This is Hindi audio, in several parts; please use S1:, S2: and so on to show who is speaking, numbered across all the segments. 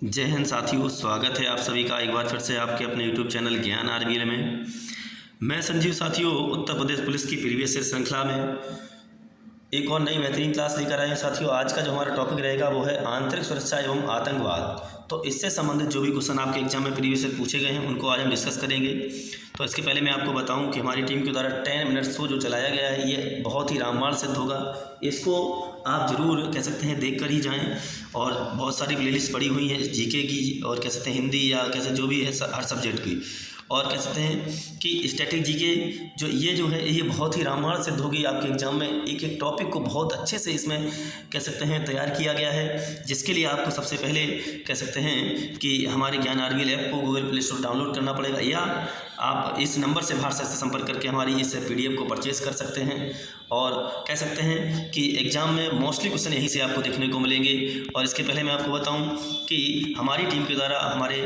S1: जय हिंद साथियों, स्वागत है आप सभी का एक बार फिर से आपके अपने यूट्यूब चैनल ज्ञान आरबीएल में। मैं संजीव साथियों, उत्तर प्रदेश पुलिस की प्रीवियस ईयर श्रृंखला में एक और नई बेहतरीन क्लास लेकर आए हैं साथियों। आज का जो हमारा टॉपिक रहेगा वो है आंतरिक सुरक्षा एवं आतंकवाद। तो इससे संबंधित जो भी क्वेश्चन आपके एग्जाम में प्रीवियस ईयर पूछे गए हैं उनको आज हम डिस्कस करेंगे। तो इसके पहले मैं आपको बताऊं कि हमारी टीम के द्वारा 10 मिनट शो जो चलाया गया है ये बहुत ही रामबाण सिद्ध होगा। इसको आप ज़रूर कह सकते हैं देख कर ही जाएँ। और बहुत सारी प्लेलिस्ट पड़ी हुई हैं जीके की और कह सकते हैं हिंदी या कैसे जो भी है हर सब्जेक्ट की। और कह सकते हैं कि स्टैटिक जीके जो है ये बहुत ही रामबाण सिद्ध होगी आपके एग्जाम में। एक एक टॉपिक को बहुत अच्छे से इसमें कह सकते हैं तैयार किया गया है, जिसके लिए आपको सबसे पहले कह सकते हैं कि हमारे ज्ञान आरबीएल ऐप को गूगल प्ले स्टोर डाउनलोड करना पड़ेगा, या आप इस नंबर से व्हाट्सएप से संपर्क करके हमारी इस पीडीएफ को परचेज़ कर सकते हैं। और कह सकते हैं कि एग्ज़ाम में मोस्टली क्वेश्चन यहीं से आपको देखने को मिलेंगे। और इसके पहले मैं आपको बताऊं कि हमारी टीम के द्वारा हमारे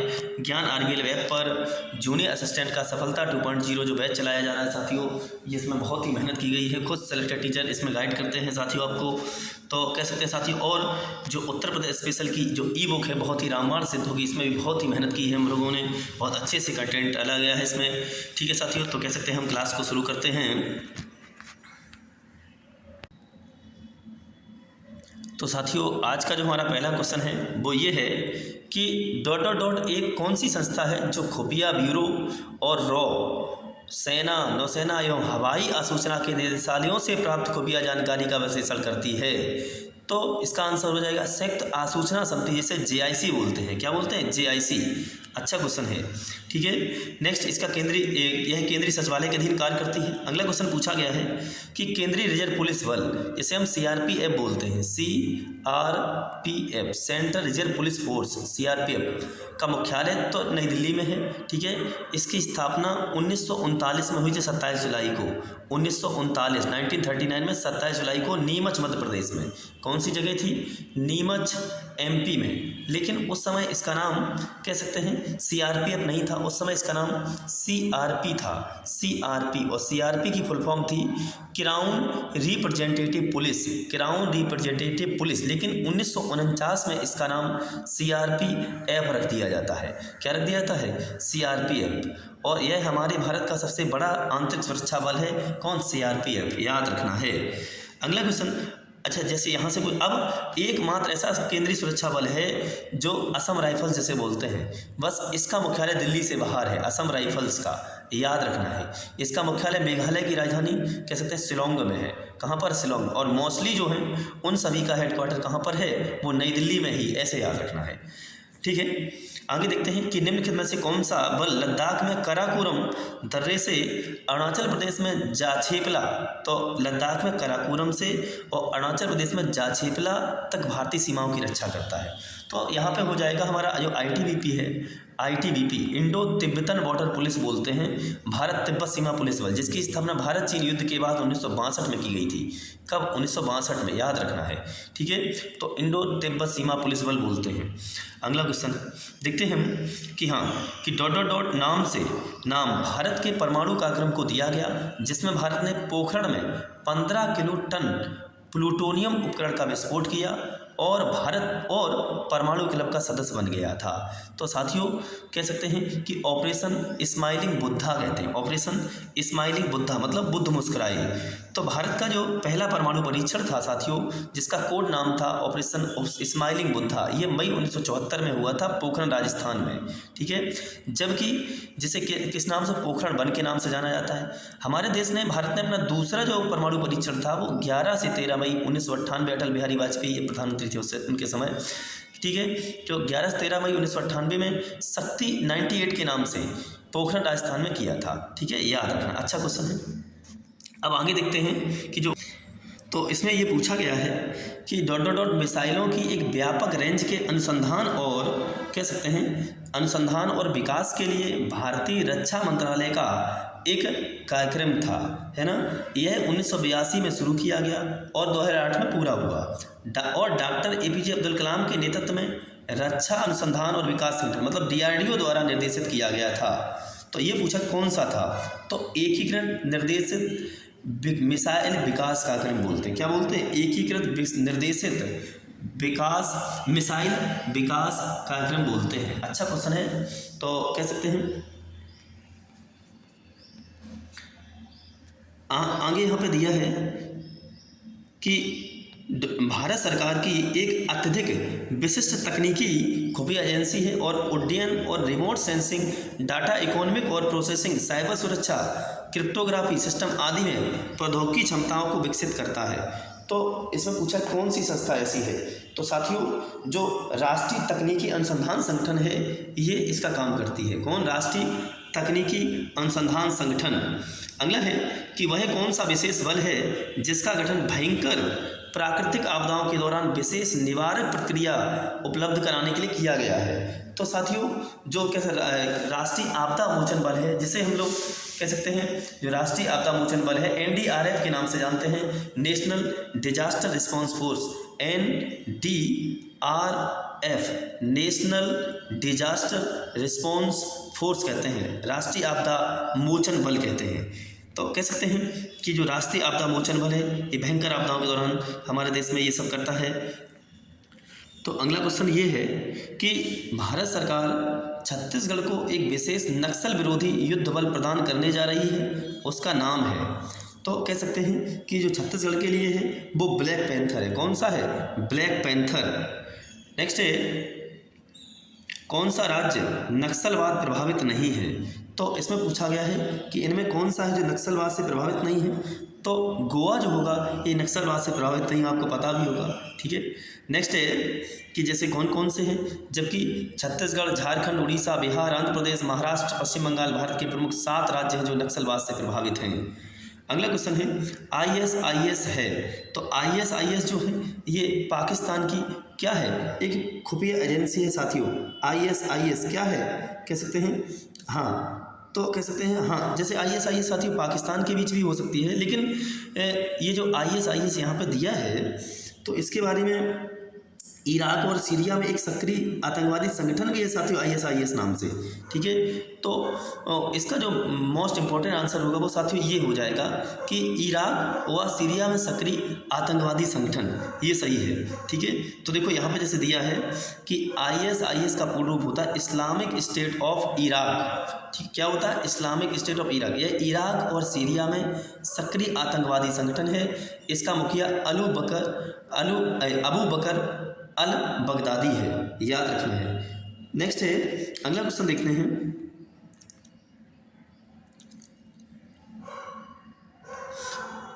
S1: ज्ञान आरबीएल ऐप पर जूनियर असिस्टेंट का सफलता 2.0 जो बैच चलाया जा रहा है साथियों, जिसमें बहुत ही मेहनत की गई है। खुद सेलेक्टेड टीचर इसमें गाइड करते हैं साथियों आपको। तो कह सकते हैं साथियों, और जो उत्तर प्रदेश स्पेशल की जो ई बुक है बहुत ही रामबाण सिद्ध होगी। इसमें भी बहुत ही मेहनत की है हम लोगों ने, बहुत अच्छे से कंटेंट डाला गया है इसमें। ठीक है साथियों, तो कह सकते हैं हम क्लास को शुरू करते हैं। तो साथियों, आज का जो हमारा पहला क्वेश्चन है वो ये है कि ... एक कौन सी संस्था है जो खुफिया ब्यूरो और सेना, नौसेना एवं हवाई आसूचना के निदेशालयों से प्राप्त खुफिया जानकारी का विश्लेषण करती है। तो इसका आंसर हो जाएगा संयुक्त आसूचना समिति, जिसे JIC बोलते हैं। क्या बोलते हैं? JIC। अच्छा क्वेश्चन है, ठीक है। नेक्स्ट, इसका यह केंद्रीय सचिवालय के अधीन कार्य करती है। अगला क्वेश्चन पूछा गया है कि केंद्रीय रिजर्व पुलिस बल, जिसे हम CRPF बोलते हैं, CRPF central reserve police force, CRPF का मुख्यालय तो नई दिल्ली में है, ठीक है। इसकी स्थापना 1939 में हुई थी, 27 जुलाई को 1939 में 27 जुलाई को नीमच मध्य प्रदेश में। कौन सी जगह थी? नीमच MP में। लेकिन उस समय इसका नाम कह सकते हैं CRPF नहीं था, उस समय इसका नाम CRP था, CRP। और CRP की फुल फॉर्म थी crown representative police, crown representative police. लेकिन 1949 में इसका नाम CRPF रख दिया जाता है। क्या रख दिया जाता है? CRPF। और यह हमारे भारत का सबसे बड़ा आंतरिक सुरक्षा बल है। कौन? CRPF, याद रखना है। अगला क्वेश्चन, अच्छा जैसे यहाँ से कोई, अब एकमात्र ऐसा केंद्रीय सुरक्षा बल है जो असम राइफल्स जिसे बोलते हैं, बस इसका मुख्यालय दिल्ली से बाहर है, असम राइफल्स का, याद रखना है। इसका मुख्यालय मेघालय की राजधानी कह सकते हैं शिलोंग में है। कहाँ पर? शिलोंग। और मोस्टली जो हैं उन सभी का हेडक्वार्टर कहाँ पर है? वो नई दिल्ली में ही, ऐसे याद रखना है, ठीक है। आगे देखते हैं कि निम्नलिखित में से कौन सा बल लद्दाख में कराकोरम दर्रे से अरुणाचल प्रदेश में जाछेपला, तो लद्दाख में कराकोरम से और अरुणाचल प्रदेश में जाछेपला तक भारतीय सीमाओं की रक्षा करता है। तो यहाँ पे हो जाएगा हमारा जो ITBP है, ITBP Indo Tibetan border police बोलते हैं, भारत तिब्बत सीमा पुलिस बल, जिसकी स्थापना भारत चीन युद्ध के बाद 1962 में की गई थी। कब? 1962 में, याद रखना है, ठीक है। तो इंडो तिब्बत सीमा पुलिस बल बोलते हैं। अगला क्वेश्चन देखते हैं हम कि हाँ कि ... नाम भारत के परमाणु कार्यक्रम को दिया गया, जिसमें भारत ने पोखरण में 15 किलो टन प्लूटोनियम उपकरण का विस्फोट किया और भारत और परमाणु क्लब का सदस्य बन गया था। तो साथियों कह सकते हैं कि ऑपरेशन स्माइलिंग बुद्धा कहते हैं, ऑपरेशन स्माइलिंग बुद्धा मतलब बुद्ध मुस्कुराए। तो भारत का जो पहला परमाणु परीक्षण था साथियों, जिसका कोड नाम था ऑपरेशन स्माइलिंग बुद्धा, ये मई 1974 में हुआ था पोखरण राजस्थान में, ठीक है। जबकि जिसे किस नाम से, पोखरण वन के नाम से जाना जाता है। हमारे देश ने, भारत ने अपना दूसरा जो परमाणु परीक्षण था वो 11 से 13 मई 1998 अटल बिहारी वाजपेयी प्रधानमंत्री थे उससे उनके समय, ठीक है। जो 11 से 13 मई 1998 में शक्ति 98 के नाम से पोखरण राजस्थान में किया था, ठीक है, याद रखना। अच्छा क्वेश्चन है। अब आगे देखते हैं कि जो, तो इसमें ये पूछा गया है कि ... मिसाइलों की एक व्यापक रेंज के अनुसंधान और कह सकते हैं अनुसंधान और विकास के लिए भारतीय रक्षा मंत्रालय का एक कार्यक्रम था, है ना। यह 1982 में शुरू किया गया और 2008 में पूरा हुआ। और डॉक्टर APJ अब्दुल कलाम के नेतृत्व में रक्षा अनुसंधान और विकास सेंटर मतलब DRDO द्वारा निर्देशित किया गया था। तो ये पूछा कौन सा था? तो एकीकृत निर्देशित मिसाइल विकास कार्यक्रम बोलते हैं। क्या बोलते हैं? एकीकृत निर्देशित विकास मिसाइल विकास कार्यक्रम बोलते हैं। अच्छा क्वेश्चन है, तो कह सकते हैं आगे यहाँ पे दिया है कि भारत सरकार की एक अत्यधिक विशिष्ट तकनीकी खुफिया एजेंसी है और उड्डयन और रिमोट सेंसिंग, डाटा इकोनॉमिक और प्रोसेसिंग, साइबर सुरक्षा, क्रिप्टोग्राफी सिस्टम आदि में प्रौद्योगिकी क्षमताओं को विकसित करता है। तो इसमें पूछा कौन सी संस्था ऐसी है, तो साथियों जो राष्ट्रीय तकनीकी अनुसंधान संगठन है ये इसका काम करती है। कौन? राष्ट्रीय तकनीकी अनुसंधान संगठन। अगला है कि वह कौन सा विशेष बल है जिसका गठन भयंकर प्राकृतिक आपदाओं के दौरान विशेष निवारक प्रक्रिया उपलब्ध कराने के लिए किया गया है। तो साथियों जो कैसे राष्ट्रीय आपदा मोचन बल है, जिसे हम लोग कह सकते हैं जो राष्ट्रीय आपदा मोचन बल है NDRF के नाम से जानते हैं, national disaster response force, NDRF, national disaster response force कहते हैं, राष्ट्रीय आपदा मोचन बल कहते हैं। तो कह सकते हैं कि जो राष्ट्रीय आपदा मोचन बल है ये भयंकर आपदाओं के दौरान हमारे देश में ये सब करता है। तो अगला क्वेश्चन ये है कि भारत सरकार छत्तीसगढ़ को एक विशेष नक्सल विरोधी युद्ध बल प्रदान करने जा रही है, उसका नाम है। तो कह सकते हैं कि जो छत्तीसगढ़ के लिए है वो ब्लैक पैंथर है। कौन सा है? Black panther. नेक्स्ट है कौन सा राज्य नक्सलवाद प्रभावित नहीं है, तो इसमें पूछा गया है कि इनमें कौन सा है जो नक्सलवाद से प्रभावित नहीं है, तो गोवा जो होगा ये नक्सलवाद से प्रभावित नहीं, आपको पता भी होगा, ठीक है। नेक्स्ट है कि जैसे कौन कौन से हैं, जबकि छत्तीसगढ़, झारखंड, उड़ीसा, बिहार, आंध्र प्रदेश, महाराष्ट्र, पश्चिम बंगाल भारत के प्रमुख 7 राज्य हैं जो नक्सलवाद से प्रभावित हैं। अगला क्वेश्चन है ISIS है, तो ISIS जो है ये पाकिस्तान की क्या है? एक खुफिया एजेंसी है साथियों। ISIS क्या है कह सकते हैं? हाँ, तो कह सकते हैं हाँ, जैसे ISIS साथियों पाकिस्तान के बीच भी हो सकती है, लेकिन ये जो ISIS यहाँ पे दिया है तो इसके बारे में इराक और सीरिया में एक सक्रिय आतंकवादी संगठन भी है साथियों ISIS नाम से, ठीक है। तो इसका जो मोस्ट इम्पोर्टेंट आंसर होगा वो साथियों ये हो जाएगा कि इराक व सीरिया में सक्रिय आतंकवादी संगठन, ये सही है, ठीक है। तो देखो यहाँ पे जैसे दिया है कि ISIS का पूर्ण रूप होता है इस्लामिक स्टेट ऑफ इराक, ठीक, क्या होता है? Islamic state of Iraq. यह इराक और सीरिया में सक्रिय आतंकवादी संगठन है। इसका मुखिया अबू बकर अल बगदादी है, याद रखना है। नेक्स्ट है अगला क्वेश्चन देखते हैं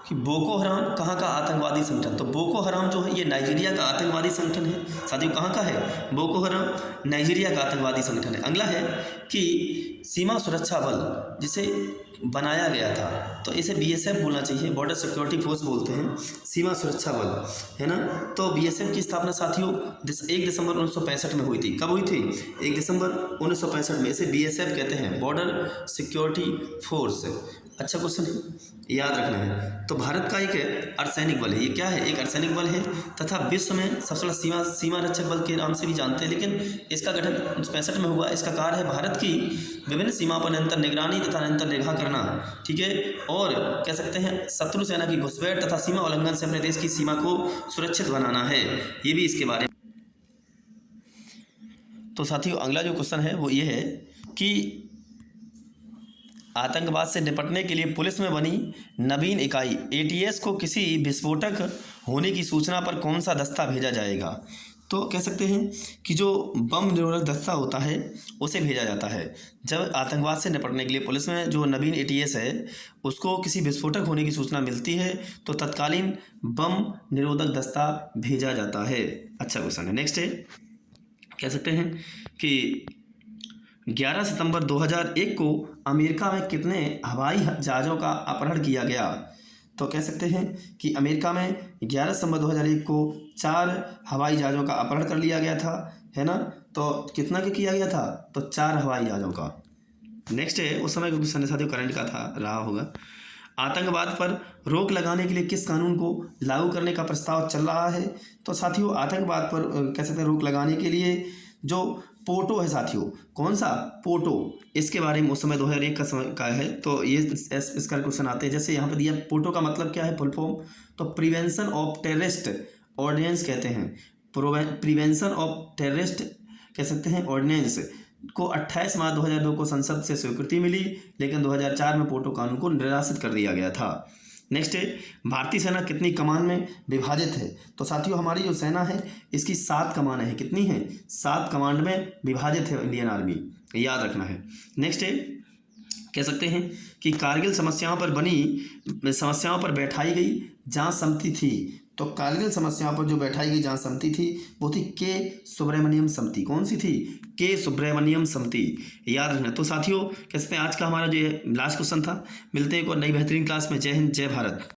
S1: कि बोको हराम कहाँ का आतंकवादी संगठन, तो बोको हराम जो है ये नाइजीरिया का आतंकवादी संगठन है साथियों। कहाँ का है बोको हराम? नाइजीरिया का आतंकवादी संगठन है। अगला है कि सीमा सुरक्षा बल जिसे बनाया गया था तो इसे BSF बोलना चाहिए, बॉर्डर सिक्योरिटी फोर्स बोलते हैं, सीमा सुरक्षा बल है ना। तो BSF की स्थापना साथियों 1 दिसंबर 1965 में हुई थी। कब हुई थी? 1 दिसंबर 1965 में। इसे BSF कहते हैं, बॉर्डर सिक्योरिटी फोर्स। अच्छा क्वेश्चन है, याद रखना है। तो भारत का एक अर्धसैनिक बल है, ये क्या है? एक अर्धसैनिक बल है तथा विश्व में सबसे बड़ा सीमा रक्षक बल के नाम से भी जानते हैं, लेकिन इसका गठन 1965 में हुआ। इसका कार्य है भारत की विभिन्न सीमा पर निरंतर निगरानी तथा निरंतर निगाह करना, ठीक है, और कह सकते हैं शत्रु सेना की घुसपैठ तथा सीमा उल्लंघन से अपने देश की सीमा को सुरक्षित बनाना है, ये भी इसके बारे में। तो साथियों अगला जो क्वेश्चन है वो ये है कि आतंकवाद से निपटने के लिए पुलिस में बनी नवीन इकाई ATS को किसी विस्फोटक होने की सूचना पर कौन सा दस्ता भेजा जाएगा? तो कह सकते हैं कि जो बम निरोधक दस्ता होता है उसे भेजा जाता है। जब आतंकवाद से निपटने के लिए पुलिस में जो नवीन ATS है उसको किसी विस्फोटक होने की सूचना मिलती है तो तत्कालीन बम निरोधक दस्ता भेजा जाता है। अच्छा क्वेश्चन है। नेक्स्ट है, कह सकते हैं कि 11 सितंबर 2001 को अमेरिका में कितने हवाई जहाज़ों का अपहरण किया गया? तो कह सकते हैं कि अमेरिका में 11 सितंबर 2001 को 4 हवाई जहाज़ों का अपहरण कर लिया गया था, है ना। तो कितना का किया गया था? तो 4 हवाई जहाज़ों का। नेक्स्ट है, उस समय क्वेश्चन साथियों करंट का था रहा होगा। आतंकवाद पर रोक लगाने के लिए किस कानून को लागू करने का प्रस्ताव चल रहा है? तो साथियों आतंकवाद पर कह सकते हैं रोक लगाने के लिए जो पोटो है साथियों, कौन सा? पोटो, इसके बारे में उस समय 2001 का समय का है। तो ये इसका क्वेश्चन आते हैं। जैसे यहाँ पे दिया पोटो का मतलब क्या है फुल फॉर्म, तो प्रिवेंशन ऑफ टेररिस्ट ऑर्डिनेंस कहते हैं। प्रिवेंशन ऑफ टेररिस्ट कह सकते हैं ऑर्डिनेंस को 28 मार्च 2002 को संसद से स्वीकृति मिली, लेकिन 2004 में पोर्टो कानून को निरसित कर दिया गया था। नेक्स्ट है, भारतीय सेना कितनी कमान में विभाजित है? तो साथियों हमारी जो सेना है इसकी 7 कमानें हैं। कितनी हैं? 7 कमांड में विभाजित है इंडियन आर्मी, याद रखना है। नेक्स्ट है, कह सकते हैं कि कारगिल समस्याओं पर बैठाई गई जांच समिति थी। तो कारगिल समस्याओं पर जो बैठाई गई जांच समिति थी वो थी के सुब्रमण्यम समिति। कौन सी थी? के सुब्रमण्यम समिति, याद रखना। तो साथियों कह सकते हैं आज का हमारा जो लास्ट क्वेश्चन था। मिलते हैं एक और नई बेहतरीन क्लास में। जय हिंद, जय भारत।